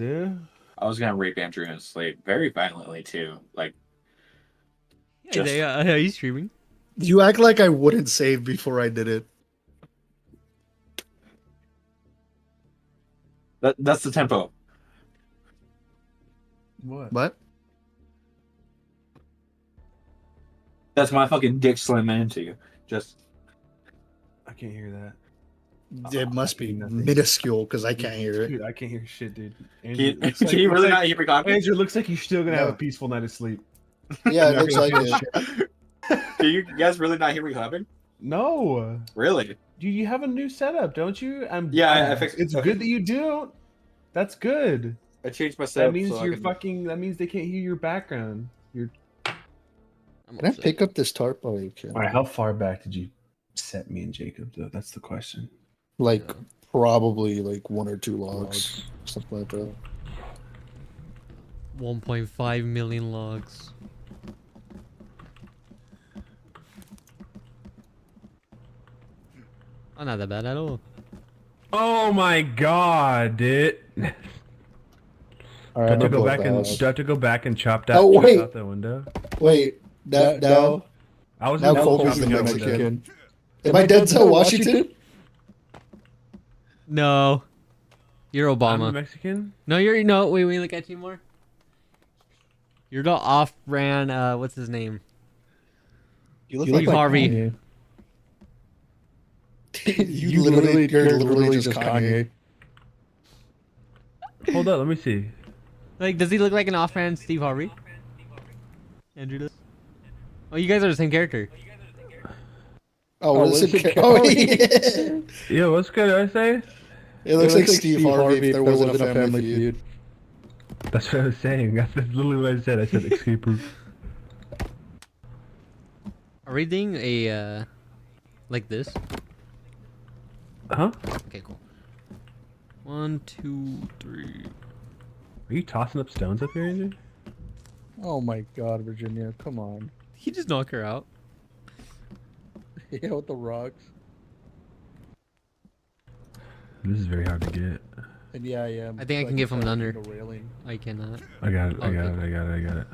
Isaiah. I was gonna rape Andrew in his sleep very violently too. Like, just Are you streaming? You act like I wouldn't save before I did it. that's the tempo. What? What? That's my fucking dick slamming into you. Just I can't hear that. It must be Nothing. minuscule because I can't hear it. Dude, I can't hear shit, dude. can Andrew, you, looks can like- you looks really like- not hear me talking? Andrew, looks like you're still gonna have No. a peaceful night of sleep. Yeah, it You're looks not like gonna it. feel shit. Can you guys really not hear me clapping? No. Really? You have a new setup, don't you? Yeah, I fixed- It's okay. good that you do. That's good. I changed my That setup. means so I you're can- fucking. That means they can't hear your background. You're. I'm Can I upset. pick up this tarp? Oh, you can. All right. How far back did you set me and Jacob? Though that's the question. Like, probably like 1 or 2 logs. Something like that. 1.5 million logs. Oh, not that bad at all. Oh my god, dude. Do All I right, have to I'm go gonna back blow and the house. do I have to go back and chop Oh, chop wait. out the window? Wait, now I was now in Colby's chopping the out window. Mexican. Am I Denzel Washington? No. You're I'm a Obama. Mexican. No, you're no. Wait, look at you more. You're the off-brand. What's his name? You look Steve Harvey. Kanye. you're literally just Kanye. Hold up, let me see. Like, does he look like an off-brand Steve Harvey? Andrew does. Oh, you guys are the same character. Oh, what is it? Oh, yeah. Yo, what's good? I say. It looks like Steve Harvey if there wasn't a family feud. That's what I was saying. That's literally what I said. I said escape room. Are we doing a like this? Huh? Okay, cool. 1, 2, 3. Are you tossing up stones up here, Andrew? Oh my God, Virginia, come on. He just knock her out. Yeah, with the rocks. This is very hard to get. And yeah, I am. I think I can get from under. The railing. I cannot. I got it. I Okay. got it. I got it. I got it.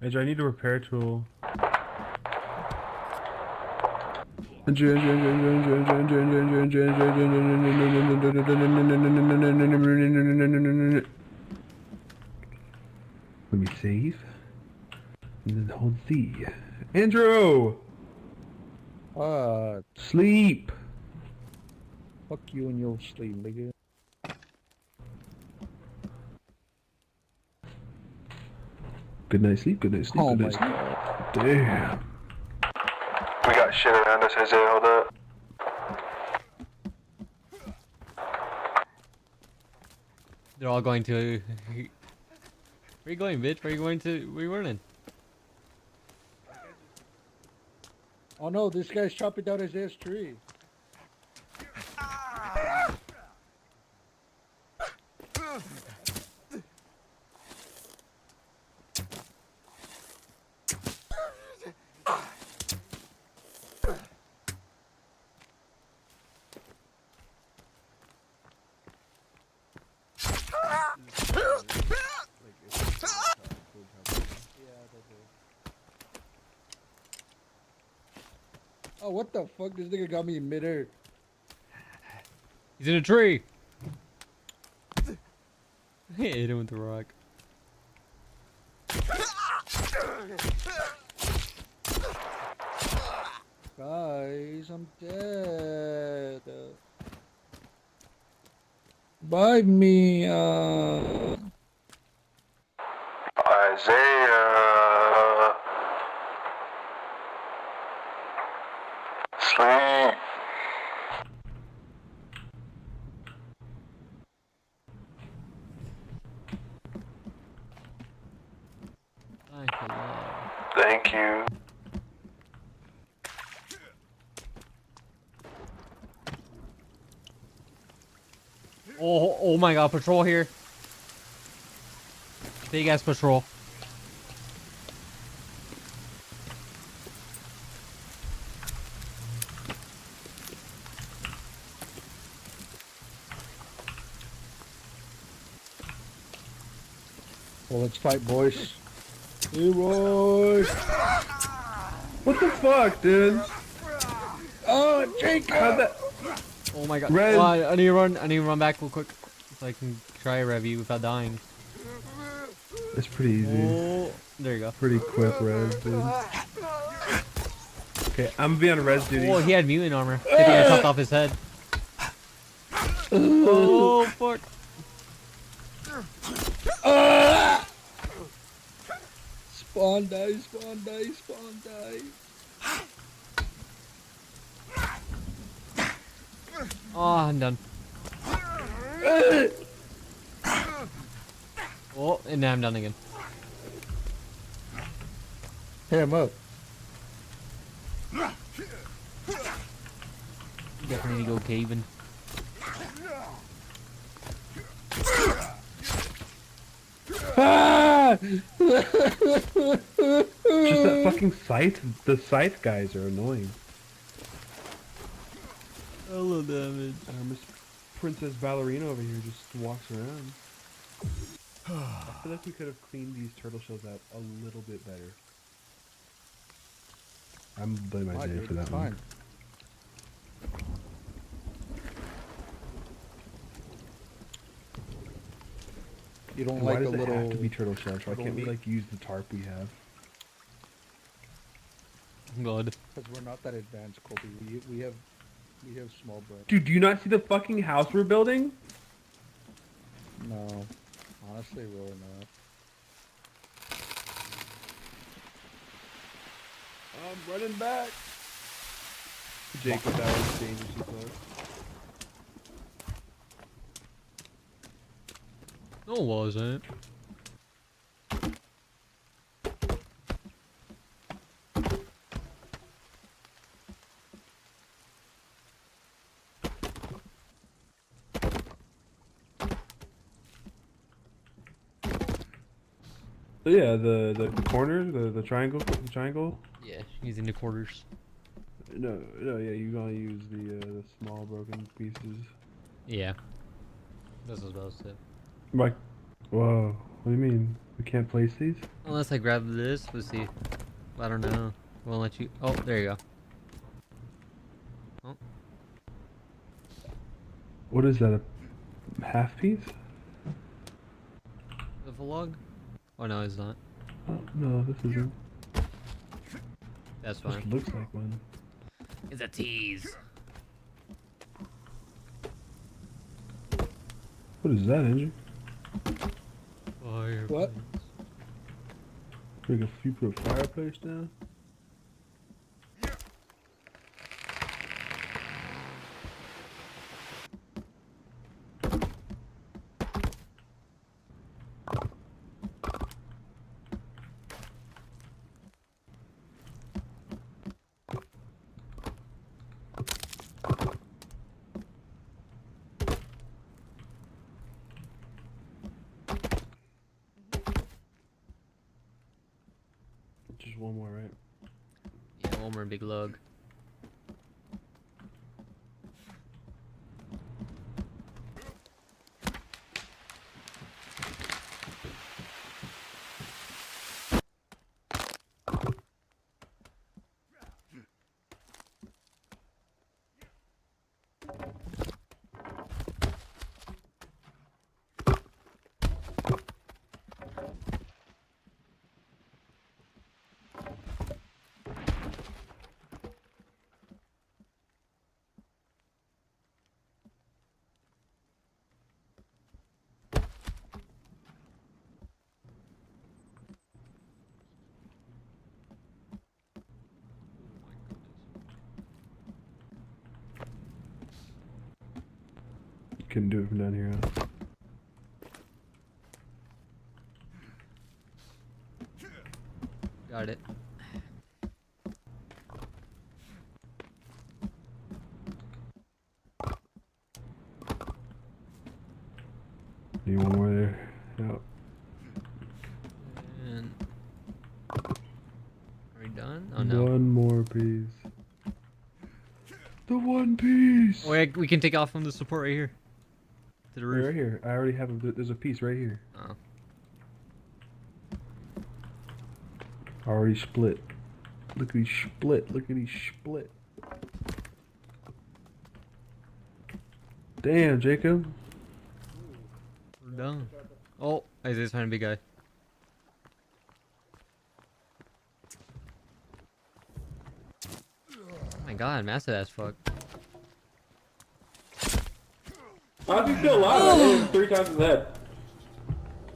Andrew, I need a repair tool. Andrew. Let me save. And then hold Z. Andrew! Sleep! Fuck you and your sleep, nigga. Good night sleep, good night sleep, Oh good my night sleep. God. Damn. We got shit around us, Isaiah. Hold up. They're all going to. Where you going, bitch? Where you going to? Where you running? Oh no, this guy's chopping down his ass tree. Oh, what the fuck? This nigga got me in midair. He's in a tree. Hit him with the rock. Guys, I'm dead. Revive me. Isaiah. Sleep. Thank you. Oh my God! Patrol here. Big ass patrol. Well, let's fight, boys. Leroy! What the fuck, dude? Oh, Jacob! How'd that? Oh my god. Red. Oh, I need to run. I need to run back real quick so I can try a rev you without dying. It's pretty easy. Oh, there you go. Pretty quick res, dude. Okay, I'm gonna be on res duty. Oh, he had mutant armor. I think I chopped off his head. Oh fuck. Spawn die, spawn die, spawn die. Oh, I'm done. Oh, and now I'm done again. Hit him up. Definitely need to go caving. Ah! Just that fucking scythe. The scythe guys are annoying. Hello damage. Miss Princess Ballerina over here just walks around. I feel like we could have cleaned these turtle shells out a little bit better. I'm blaming my day for that one. You don't Why like a does it little... have to be turtle shells? Why little can't we meat? like use the tarp we have? God. Because we're not that advanced, Colby. We have small bread. Dude, do you not see the fucking house we're building? No. Honestly, really not. I'm running back. Jacob, that was dangerously close. No, it wasn't. So yeah, the corner, the triangle. Yeah, using the quarters. No, yeah, you're gonna use the small broken pieces. Yeah. That's what I was about to say. Like, whoa, what do you mean? We can't place these? Unless I grab this, let's see. I don't know. Won't let you. Oh, there you go. Oh, What is that? A half piece? the log? Oh no, it's not. Oh, no, this isn't. That's This fine. looks like one. It's a tease. What is that, Andrew? Fire. What? You put a fireplace down? Just one more, right? Yeah, one more big lug. Couldn't do it from down here. Huh? Got it. Need one more there. Yep. And are we done? Oh no. One more piece. The one piece. Oh, yeah, we can take off from the support right here. To the roof. Right here. I already have there's a piece right here. Oh. Already split. Look at he split. Look at he split. Damn, Jacob. We're done. Oh, Isaiah's trying to be guy. Oh my god, massive as fuck. How's he still alive? I hit him 3 times in the head.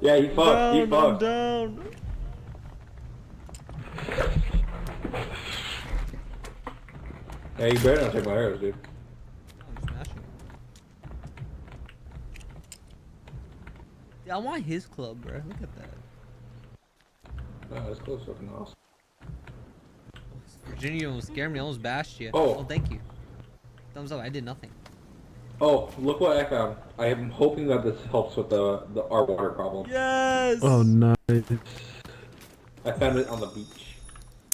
Yeah, he fucked. He fucked. Down. Yeah, you better not take my arrows, dude. I'm smashing. Yeah, I want his club, bro. Look at that. No, that's close fucking awesome. Virginia almost scared me. I almost bashed you. Oh. Thank you. Thumbs up. I did nothing. Oh, look what I found. I am hoping that this helps with our water problem. Yes. Oh, nice. I found it on the beach.